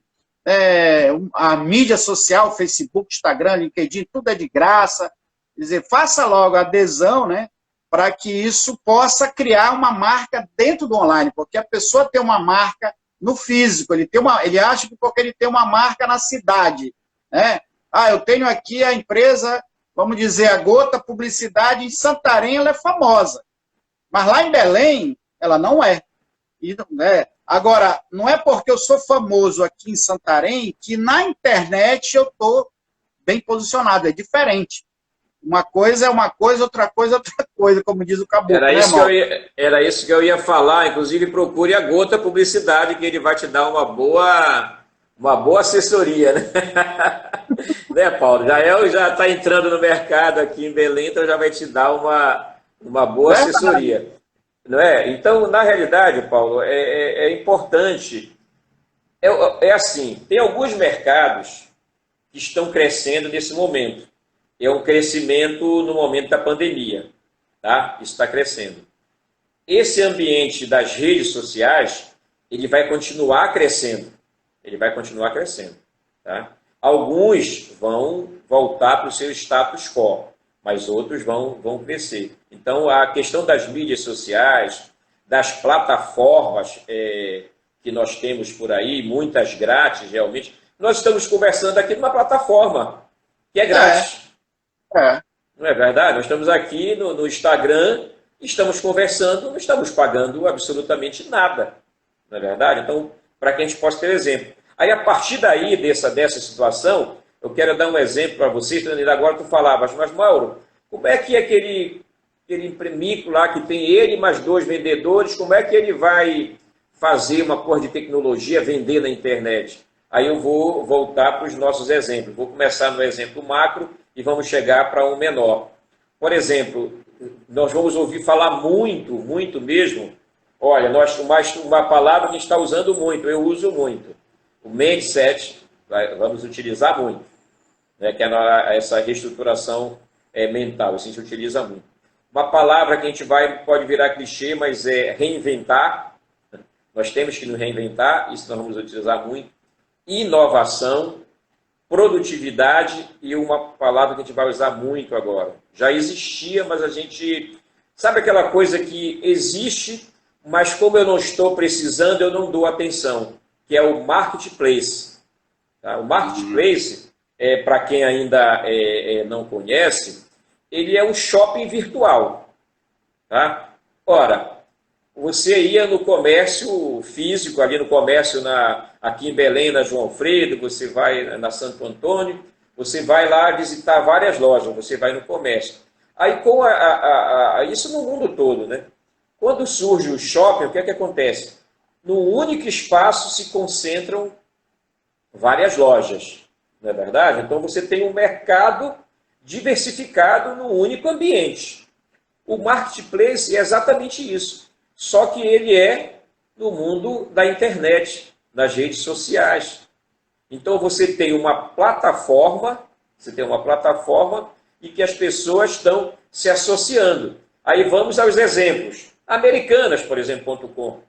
S1: a mídia social, Facebook, Instagram, LinkedIn, tudo é de graça. Quer dizer, faça logo a adesão, né, para que isso possa criar uma marca dentro do online, porque a pessoa tem uma marca no físico, ele acha que porque ele tem uma marca na cidade, né? Eu tenho aqui a empresa, vamos dizer, a Gota Publicidade em Santarém, ela é famosa, mas lá em Belém, ela não é. Agora, não é porque eu sou famoso aqui em Santarém que na internet eu estou bem posicionado, é diferente. Uma coisa é uma coisa, outra coisa é outra coisa, como diz o Caboclo.
S2: Era isso que eu ia falar. Inclusive, procure a Gota Publicidade, que ele vai te dar uma boa assessoria, né? Né, Paulo? Já está entrando no mercado aqui em Belém, então já vai te dar uma boa assessoria. Não é? Então, na realidade, Paulo, é importante. É assim, tem alguns mercados que estão crescendo nesse momento. É um crescimento no momento da pandemia. Tá? Isso está crescendo. Esse ambiente das redes sociais, ele vai continuar crescendo. Ele vai continuar crescendo. Tá? Alguns vão voltar para o seu status quo, mas outros vão crescer. Então, a questão das mídias sociais, das plataformas que nós temos por aí, muitas grátis, realmente. Nós estamos conversando aqui numa plataforma que é grátis. Não é verdade? Nós estamos aqui no Instagram, estamos conversando, não estamos pagando absolutamente nada. Não é verdade? Então, para que a gente possa ter exemplo. Aí, a partir daí, dessa situação, eu quero dar um exemplo para vocês. Agora tu falavas, mas Mauro, como é que aquele mico lá que tem ele mais 2 vendedores, como é que ele vai fazer uma coisa de tecnologia, vender na internet? Aí eu vou voltar para os nossos exemplos. Vou começar no exemplo macro e vamos chegar para um menor. Por exemplo, nós vamos ouvir falar muito mesmo. Olha, uma palavra que a gente está usando muito, eu uso muito. O mindset, vamos utilizar muito. Né, que é essa reestruturação mental, assim, a gente utiliza muito. Uma palavra que a gente pode virar clichê, mas é reinventar. Nós temos que nos reinventar, isso nós vamos utilizar muito. Inovação, produtividade e uma palavra que a gente vai usar muito agora. Já existia, mas a gente... Sabe aquela coisa que existe, mas como eu não estou precisando, eu não dou atenção, que é o marketplace. Tá? O marketplace, para quem ainda não conhece, ele é um shopping virtual. Tá? Ora, você ia no comércio físico, ali no comércio aqui em Belém, na João Alfredo, você vai na Santo Antônio, você vai lá visitar várias lojas, você vai no comércio. Aí, com isso no mundo todo, né? Quando surge o shopping, o que é que acontece? No único espaço se concentram várias lojas, não é verdade? Então, você tem um mercado diversificado no único ambiente. O marketplace é exatamente isso. Só que ele é no mundo da internet, nas redes sociais. Então você tem uma plataforma e que as pessoas estão se associando. Aí vamos aos exemplos. Americanas, por exemplo, .com.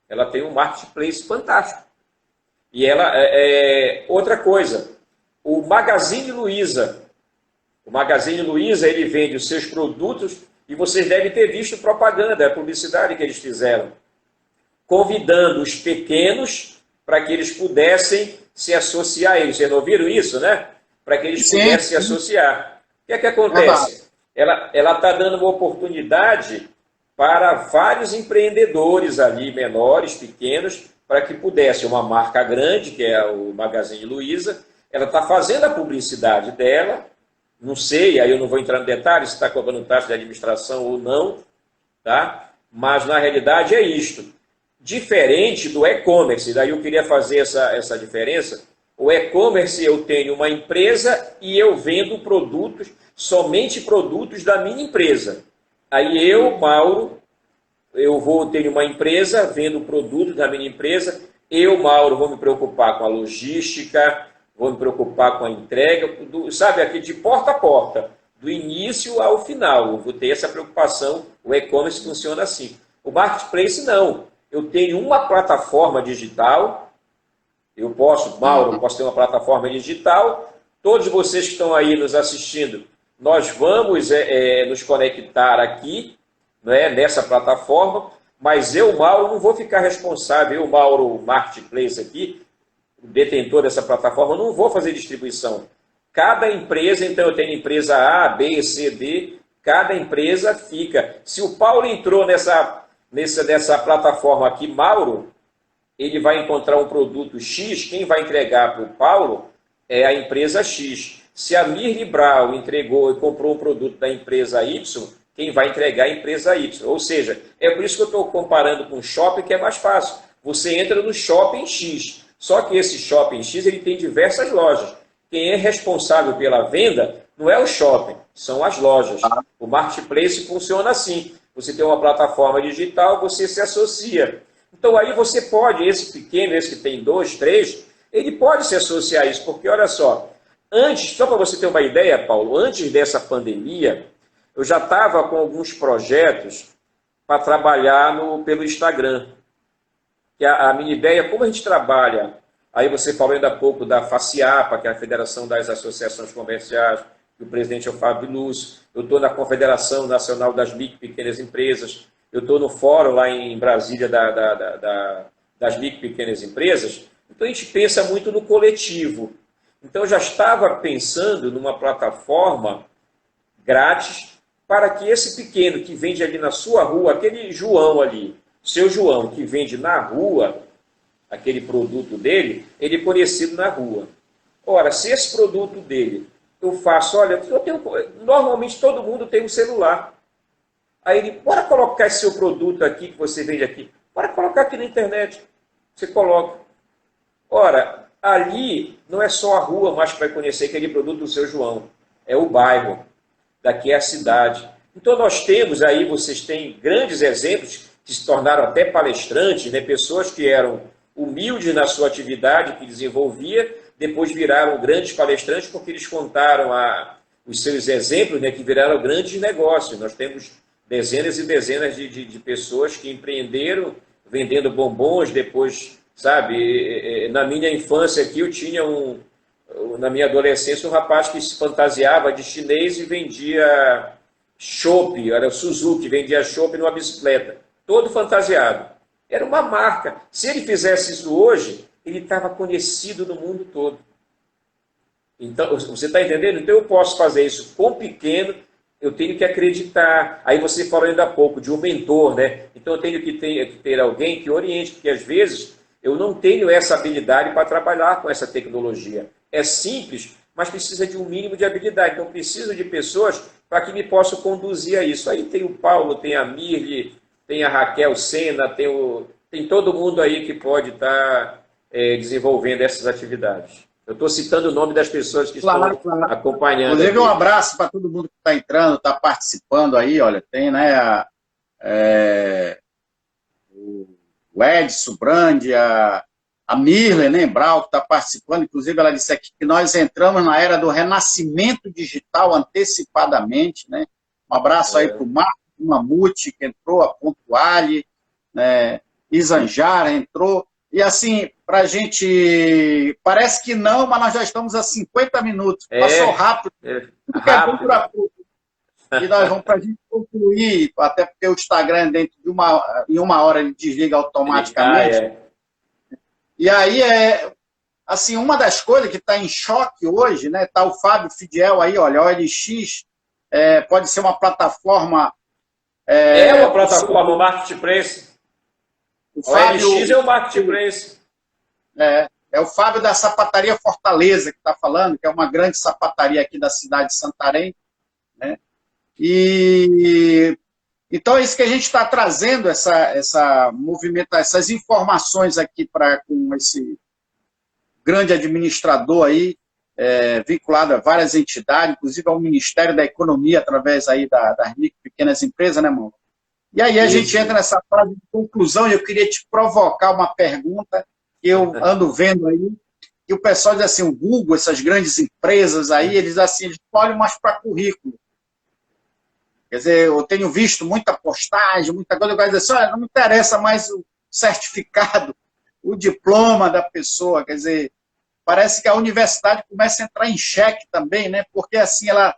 S2: Ela tem um marketplace fantástico. E ela outra coisa, o Magazine Luiza. O Magazine Luiza, ele vende os seus produtos e vocês devem ter visto propaganda, a publicidade que eles fizeram, convidando os pequenos para que eles pudessem se associar a eles. Vocês não ouviram isso, né? Para que eles pudessem se associar. O que é que acontece? Ela está dando uma oportunidade para vários empreendedores ali, menores, pequenos, para que pudesse uma marca grande, que é o Magazine Luiza, ela está fazendo a publicidade dela. Não sei, aí eu não vou entrar no detalhe se está cobrando taxa de administração ou não, tá? Mas na realidade é isto. Diferente do e-commerce, daí eu queria fazer essa diferença. O e-commerce, eu tenho uma empresa e eu vendo produtos, somente produtos da minha empresa. Aí eu, Mauro, tenho uma empresa, vendo produtos da minha empresa. Eu, Mauro, vou me preocupar com a logística, vou me preocupar com a entrega, sabe, aqui de porta a porta, do início ao final. Eu vou ter essa preocupação, o e-commerce funciona assim. O marketplace não. Eu tenho uma plataforma digital, Mauro, posso ter uma plataforma digital, todos vocês que estão aí nos assistindo, nós vamos nos conectar aqui, né, nessa plataforma, mas eu, Mauro, não vou ficar responsável, eu, Mauro, Marketplace aqui, o detentor dessa plataforma, não vou fazer distribuição. Cada empresa, então eu tenho empresa A, B, C, D, cada empresa fica. Se o Paulo entrou nessa plataforma aqui, Mauro, ele vai encontrar um produto X, quem vai entregar para o Paulo é a empresa X. Se a Mirne Brau entregou e comprou um produto da empresa Y, quem vai entregar é a empresa Y. Ou seja, é por isso que eu estou comparando com o shopping, que é mais fácil. Você entra no shopping X, só que esse shopping X ele tem diversas lojas. Quem é responsável pela venda não é o shopping, são as lojas. O marketplace funciona assim. você tem uma plataforma digital, você se associa. Então aí você pode, esse pequeno, esse que tem 2, 3, ele pode se associar a isso, porque olha só, antes, só para você ter uma ideia, Paulo, antes dessa pandemia, eu já estava com alguns projetos para trabalhar pelo Instagram. Que a minha ideia, como a gente trabalha, aí você falou ainda há pouco da FACIAPA, que é a Federação das Associações Comerciais, que o presidente é o Fábio Lúcio, eu estou na Confederação Nacional das Micro e Pequenas Empresas, eu estou no fórum lá em Brasília das micro e pequenas empresas, então a gente pensa muito no coletivo. Então eu já estava pensando numa plataforma grátis para que esse pequeno que vende ali na sua rua, aquele João ali, seu João que vende na rua aquele produto dele, ele é conhecido na rua. Ora, se esse produto dele eu faço, olha, normalmente todo mundo tem um celular. Aí ele, bora colocar esse seu produto aqui que você vende aqui, bora colocar aqui na internet. Você coloca. Ora, ali não é só a rua mais que vai conhecer aquele produto do seu João, é o bairro, daqui é a cidade. Então nós temos aí, vocês têm grandes exemplos que se tornaram até palestrantes, né? Pessoas que eram humildes na sua atividade, que desenvolvia, depois viraram grandes palestrantes porque eles contaram os seus exemplos, né? Que viraram grandes negócios. Nós temos dezenas e dezenas de pessoas que empreenderam vendendo bombons, depois, sabe, na minha infância aqui eu tinha na minha adolescência, um rapaz que se fantasiava de chinês e vendia chopp, era o Suzuki, vendia chopp numa bicicleta, todo fantasiado. Era uma marca. Se ele fizesse isso hoje, ele estava conhecido no mundo todo. Então, você está entendendo? Então eu posso fazer isso com pequeno, eu tenho que acreditar. Aí você falou ainda há pouco de um mentor, né? Então eu tenho que ter alguém que oriente, porque às vezes eu não tenho essa habilidade para trabalhar com essa tecnologia. É simples, mas precisa de um mínimo de habilidade. Então preciso de pessoas para que me possam conduzir a isso. Aí tem o Paulo, tem a Mirli, tem a Raquel Sena, tem todo mundo aí que pode estar desenvolvendo essas atividades. Eu estou citando o nome das pessoas que estão acompanhando.
S1: Inclusive, um abraço para todo mundo que está entrando, está participando aí. Olha, tem, né, o Edson Brandi, a Mirle, né, Brau, que está participando. Inclusive, ela disse aqui que nós entramos na era do renascimento digital antecipadamente, né? Um abraço aí para o Marco Mamute, que entrou, a Pontuale, né, Isanjara entrou. E assim, para a gente, parece que não, mas nós já estamos a 50 minutos. Passou rápido.
S2: Rápido.
S1: E nós vamos para a gente concluir, até porque o Instagram, dentro de em uma hora, ele desliga automaticamente. E aí, assim, uma das coisas que está em choque hoje, né? Está o Fábio Fidiel aí, olha, o OLX pode ser uma plataforma...
S2: uma plataforma, o Marketplace. O OLX é o Marketplace.
S1: É o Fábio da Sapataria Fortaleza que está falando, que é uma grande sapataria aqui da cidade de Santarém, né? E então é isso que a gente está trazendo, essa movimento, essas informações aqui com esse grande administrador aí, vinculado a várias entidades, inclusive ao Ministério da Economia, através aí das micro e pequenas empresas, né, Mauro? E aí a gente entra nessa fase de conclusão, e eu queria te provocar uma pergunta que eu ando vendo aí, que o pessoal diz assim, o Google, essas grandes empresas aí, eles assim, eles olham mais para currículo. Quer dizer, eu tenho visto muita postagem, muita coisa, eu digo assim, olha, não me interessa mais o certificado, o diploma da pessoa, quer dizer, parece que a universidade começa a entrar em xeque também, né? Porque assim, ela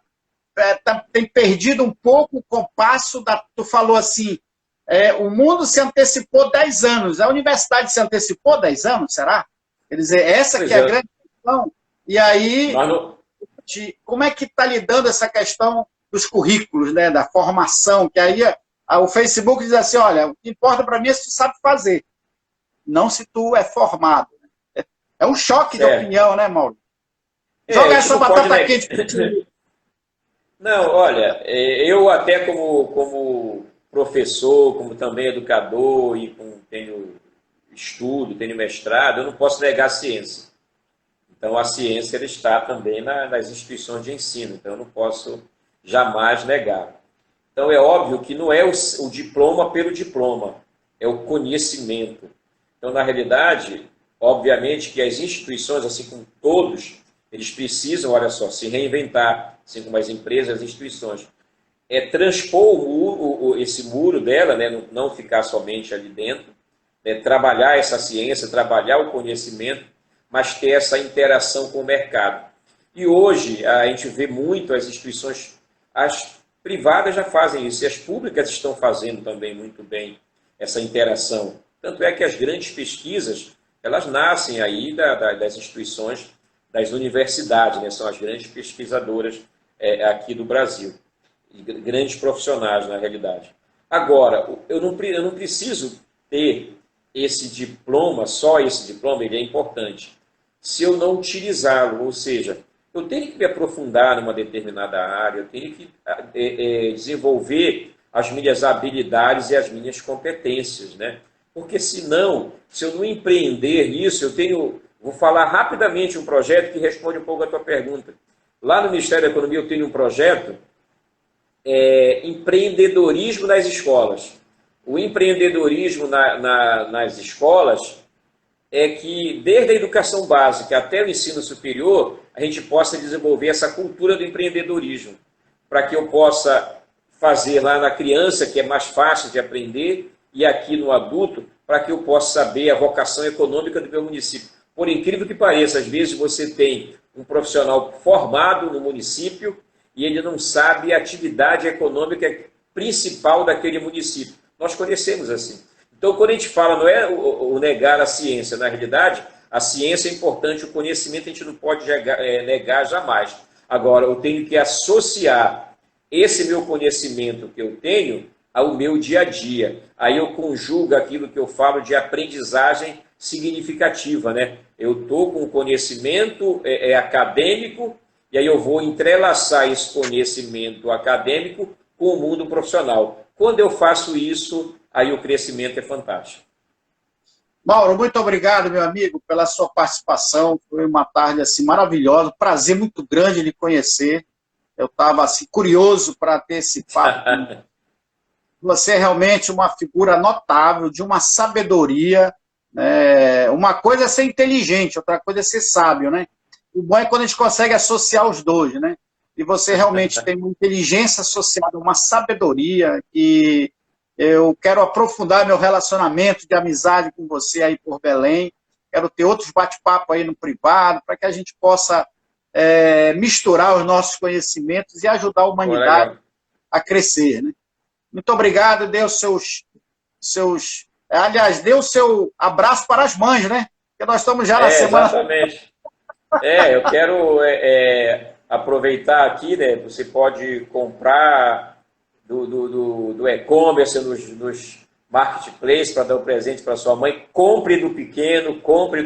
S1: tem perdido um pouco o compasso tu falou assim, o mundo se antecipou 10 anos, a universidade se antecipou 10 anos, será? Quer dizer, essa que é a grande questão. E aí, como é que está lidando essa questão dos currículos, né, da formação, que aí o Facebook diz assim, olha, o que importa para mim é se tu sabe fazer, não se tu é formado. É um choque de opinião, né, Mauro? Joga essa batata quente para ti.
S2: Não, olha, eu até como professor, como também educador, e tenho mestrado, eu não posso negar a ciência. Então, a ciência ela está também nas instituições de ensino, então eu não posso jamais negar. Então, é óbvio que não é o diploma pelo diploma, é o conhecimento. Então, na realidade, obviamente que as instituições, assim como todos, eles precisam, olha só, se reinventar, assim como as empresas, as instituições. Transpor esse muro dela, né, não ficar somente ali dentro, né, trabalhar essa ciência, trabalhar o conhecimento, mas ter essa interação com o mercado. E hoje a gente vê muito as instituições, as privadas já fazem isso, e as públicas estão fazendo também muito bem essa interação. Tanto é que as grandes pesquisas, elas nascem aí das instituições, das universidades, né? São as grandes pesquisadoras aqui do Brasil. E grandes profissionais, na realidade. Agora, eu não preciso ter esse diploma, só esse diploma, ele é importante. Se eu não utilizá-lo, ou seja, eu tenho que me aprofundar numa determinada área, eu tenho que desenvolver as minhas habilidades e as minhas competências, né? Porque senão, se eu não empreender nisso, vou falar rapidamente um projeto que responde um pouco a tua pergunta. Lá no Ministério da Economia eu tenho um projeto, empreendedorismo nas escolas. O empreendedorismo nas escolas é que, desde a educação básica até o ensino superior, a gente possa desenvolver essa cultura do empreendedorismo, para que eu possa fazer lá na criança, que é mais fácil de aprender, e aqui no adulto, para que eu possa saber a vocação econômica do meu município. Por incrível que pareça, às vezes você tem um profissional formado no município e ele não sabe a atividade econômica principal daquele município. Nós conhecemos assim. Então, quando a gente fala, não é o negar a ciência, na realidade, a ciência é importante, o conhecimento a gente não pode negar jamais. Agora, eu tenho que associar esse meu conhecimento que eu tenho ao meu dia a dia. Aí eu conjugo aquilo que eu falo de aprendizagem significativa, né? Eu estou com o conhecimento acadêmico e aí eu vou entrelaçar esse conhecimento acadêmico com o mundo profissional. Quando eu faço isso, aí o crescimento é fantástico.
S1: Mauro, muito obrigado, meu amigo, pela sua participação. Foi uma tarde assim, maravilhosa, prazer muito grande lhe conhecer. Eu estava assim, curioso para ter esse papo. Você é realmente uma figura notável, de uma sabedoria. Uma coisa é ser inteligente, outra coisa é ser sábio, né? O bom é quando a gente consegue associar os dois, né? E você realmente tem uma inteligência associada a uma sabedoria, e eu quero aprofundar meu relacionamento de amizade com você aí por Belém. Quero ter outros bate-papo aí no privado, para que a gente possa misturar os nossos conhecimentos e ajudar a humanidade a crescer, né? Muito obrigado, dê os aliás, dê o seu abraço para as mães, né? Porque nós estamos já na semana...
S2: Exatamente. Eu quero aproveitar aqui, né? Você pode comprar do e-commerce, nos marketplaces, para dar um presente para sua mãe. Compre do pequeno, compre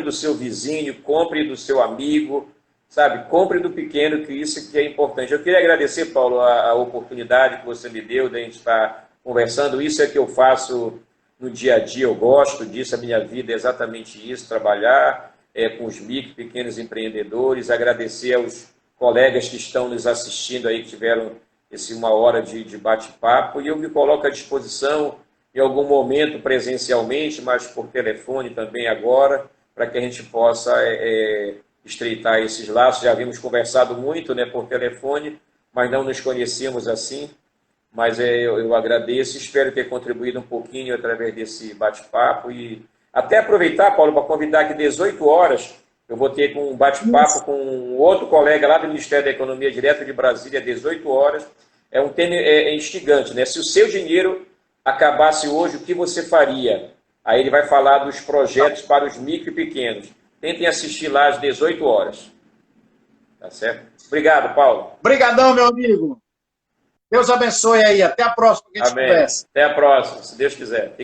S2: do seu vizinho, compre do seu amigo, sabe? Compre do pequeno, que isso que é importante. Eu queria agradecer, Paulo, a oportunidade que você me deu de a gente estar conversando. Isso é que eu faço no dia a dia, eu gosto disso, a minha vida é exatamente isso, trabalhar com os micro, pequenos empreendedores, agradecer aos colegas que estão nos assistindo aí, que tiveram uma hora de bate-papo, e eu me coloco à disposição em algum momento presencialmente, mas por telefone também agora, para que a gente possa estreitar esses laços. Já havíamos conversado muito, né, por telefone, mas não nos conhecíamos assim. Mas eu agradeço, espero ter contribuído um pouquinho através desse bate-papo. E até aproveitar, Paulo, para convidar que 18 horas eu vou ter um bate-papo com um outro colega lá do Ministério da Economia, direto de Brasília, 18 horas. É um tema instigante, né? Se o seu dinheiro acabasse hoje, o que você faria? Aí ele vai falar dos projetos para os micro e pequenos. Tentem assistir lá às 18 horas. Tá certo? Obrigado, Paulo.
S1: Obrigadão, meu amigo. Deus abençoe aí. Até a próxima que a gente
S2: Amém.
S1: conversa.
S2: Até a próxima, se Deus quiser.